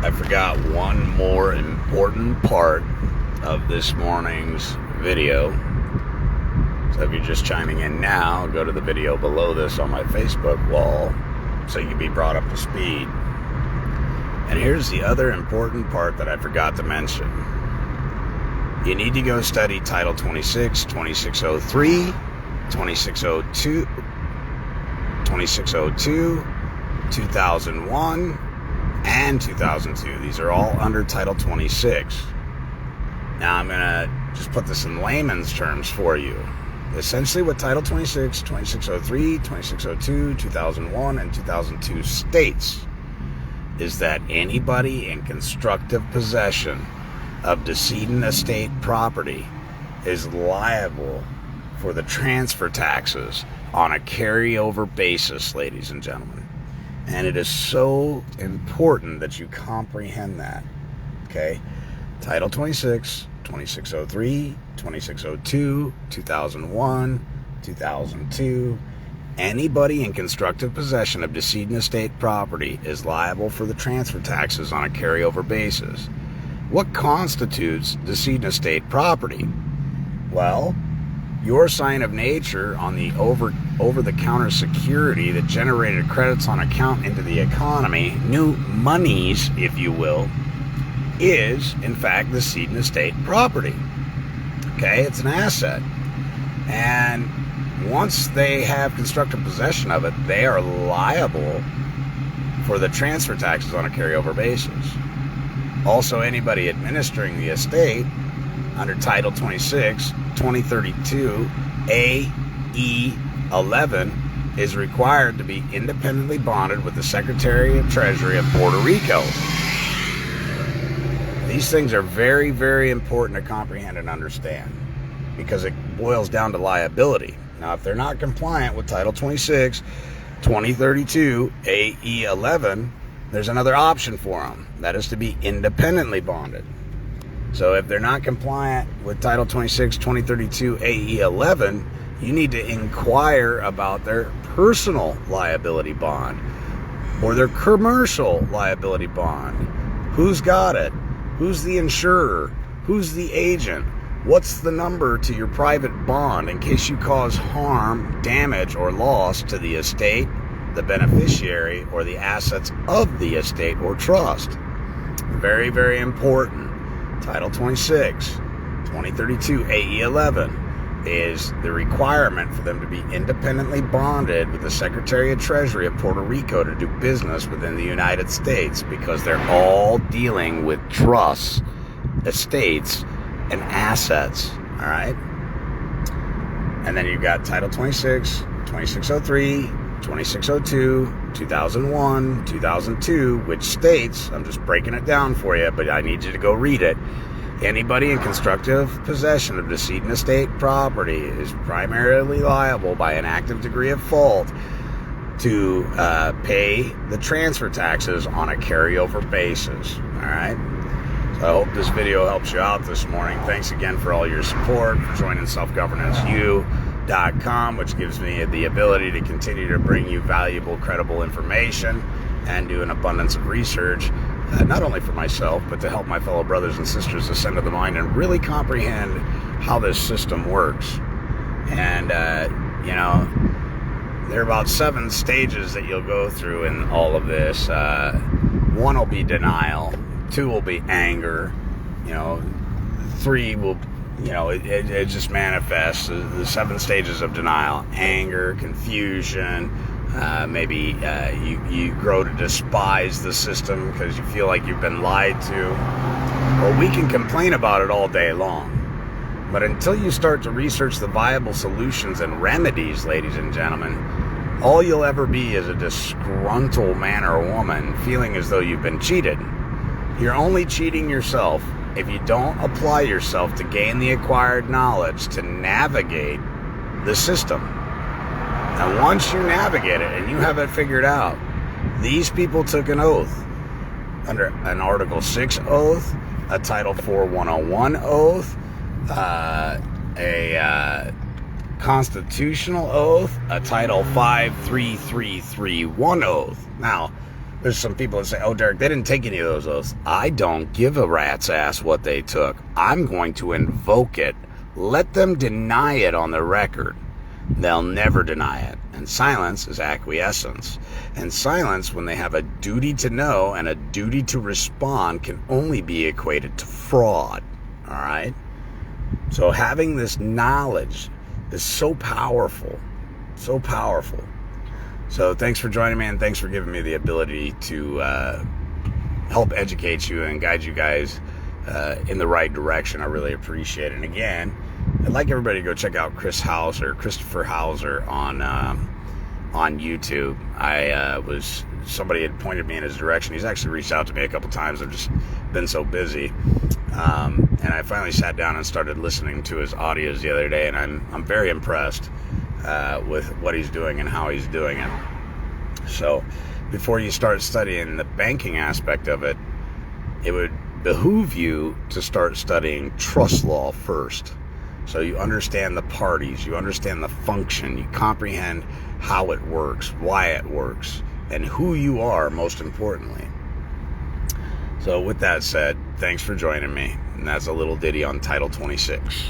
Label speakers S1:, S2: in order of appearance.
S1: I forgot one more important part of this morning's video. So if you're just chiming in now, go to the video below this on my Facebook wall so you can be brought up to speed. And here's the other important part that I forgot to mention. You need to go study Title 26, 2603, 2602, 2602, 2001, and 2002. These are all under Title 26. Now I'm going to just put this in layman's terms for you. Essentially what Title 26, 2603, 2602, 2001, and 2002 states is that anybody in constructive possession of decedent estate property is liable for the transfer taxes on a carryover basis, ladies and gentlemen. And it is so important that you comprehend that. Okay? Title 26, 2603, 2602, 2001, 2002. Anybody in constructive possession of decedent estate property is liable for the transfer taxes on a carryover basis. What constitutes decedent estate property? Well, your sign of nature on the over-the-counter security that generated credits on account into the economy, new monies, if you will, is, in fact, decedent estate property. Okay, it's an asset. And once they have constructive possession of it, they are liable for the transfer taxes on a carryover basis. Also, anybody administering the estate under Title 26, 2032, A.E. 11 is required to be independently bonded with the Secretary of Treasury of Puerto Rico. These things are very, very important to comprehend and understand because it boils down to liability. Now, if they're not compliant with Title 26, 2032, A.E. 11, there's another option for them. That is to be independently bonded. So if they're not compliant with Title 26, 2032, AE 11, you need to inquire about their personal liability bond or their commercial liability bond. Who's got it? Who's the insurer? Who's the agent? What's the number to your private bond in case you cause harm, damage, or loss to the estate, the beneficiary, or the assets of the estate or trust? Very, very important. Title 26, 2032, AE 11 is the requirement for them to be independently bonded with the Secretary of Treasury of Puerto Rico to do business within the United States because they're all dealing with trusts, estates, and assets. All right? And then you've got Title 26, 2603, 2602, 2001, 2002, which states, I'm just breaking it down for you, but I need you to go read it. Anybody in constructive possession of decedent estate property is primarily liable by an active degree of fault to pay the transfer taxes on a carryover basis. All right? So I hope this video helps you out this morning. Thanks again for all your support, for joining selfgovernanceU.com, which gives me the ability to continue to bring you valuable, credible information and do an abundance of research, not only for myself, but to help my fellow brothers and sisters ascend to the mind and really comprehend how this system works. And, you know, there are about 7 stages that you'll go through in all of this. 1 will be denial, 2 will be anger, 3 will, it just manifests. The 7 stages of denial: anger, confusion, maybe you grow to despise the system because you feel like you've been lied to. Well, we can complain about it all day long, but until you start to research the viable solutions and remedies, ladies and gentlemen, all you'll ever be is a disgruntled man or woman feeling as though you've been cheated. You're only cheating yourself if you don't apply yourself to gain the acquired knowledge to navigate the system. And once you navigate it and you have it figured out, these people took an oath, under an Article 6 oath, a Title 4-101 oath, a constitutional oath, a Title 5-3331 oath. Now, there's some people that say, oh, Derek, they didn't take any of those oaths. I don't give a rat's ass what they took. I'm going to invoke it. Let them deny it on the record. They'll never deny it. And silence is acquiescence. And silence, when they have a duty to know and a duty to respond, can only be equated to fraud. All right? So having this knowledge is so powerful. So powerful. So thanks for joining me, and thanks for giving me the ability to help educate you and guide you guys in the right direction. I really appreciate it. And again, I'd like everybody to go check out Christopher Hauser on YouTube. Somebody had pointed me in his direction. He's actually reached out to me a couple times. I've just been so busy. And I finally sat down and started listening to his audios the other day, and I'm very impressed with what he's doing and how he's doing it. So before you start studying the banking aspect of it, it would behoove you to start studying trust law first. So you understand the parties, you understand the function, you comprehend how it works, why it works, and who you are, most importantly. So with that said, thanks for joining me. And that's a little ditty on Title 26.